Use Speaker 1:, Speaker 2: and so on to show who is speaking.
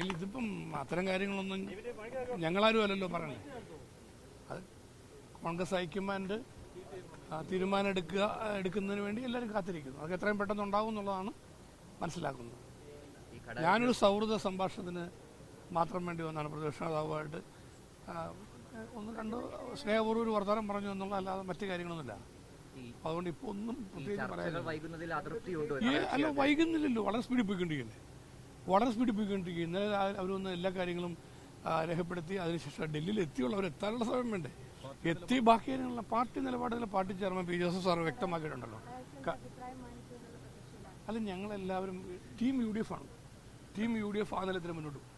Speaker 1: ഇല്ല, ഇതിപ്പം അത്തരം കാര്യങ്ങളൊന്നും ഞങ്ങളാരും അല്ലല്ലോ പറയണേ. അത് കോൺഗ്രസ് ഹൈക്കമാൻഡ് തീരുമാനം എടുക്കുന്നതിന് വേണ്ടി എല്ലാവരും കാത്തിരിക്കുന്നു. അതൊക്കെ എത്രയും പെട്ടെന്ന് ഉണ്ടാകും എന്നുള്ളതാണ് മനസ്സിലാക്കുന്നത്. ഞാനൊരു സൗഹൃദ സംഭാഷണത്തിന് മാത്രം വേണ്ടി വന്നാണ് പ്രതിപക്ഷ നേതാവുമായിട്ട് ഒന്ന് കണ്ട് സ്നേഹപൂർവ്വം ഒരു വർത്തമാനം പറഞ്ഞു എന്നുള്ള അല്ലാതെ മറ്റു കാര്യങ്ങളൊന്നുമില്ല. അതുകൊണ്ട് ഇപ്പോൾ ഒന്നും പ്രത്യേകിച്ച് പറയാനില്ല. അല്ല, വൈകുന്നില്ലല്ലോ, വളരെ സ്പീഡിൽ പോയിക്കൊണ്ടിരിക്കുകയല്ലേ, വളരെ സ്പീഡിൽ പോയിക്കൊണ്ടിരിക്കുക. ഇന്നലെ അവരൊന്ന് എല്ലാ കാര്യങ്ങളും രേഖപ്പെടുത്തി അതിനുശേഷം ഡൽഹിയിൽ എത്തിയുള്ള അവരെത്താനുള്ള സമയം വേണ്ടേ, എത്തി ബാക്കി കാര്യങ്ങളുള്ള പാർട്ടി നിലപാടുകൾ party chairman P Joseph sir വ്യക്തമാക്കിയിട്ടുണ്ടല്ലോ. അല്ല, ഞങ്ങളെല്ലാവരും ടീം UDF ആണ്. ടീം UDF ആ നിലത്തിന് മുന്നോട്ട് പോകും.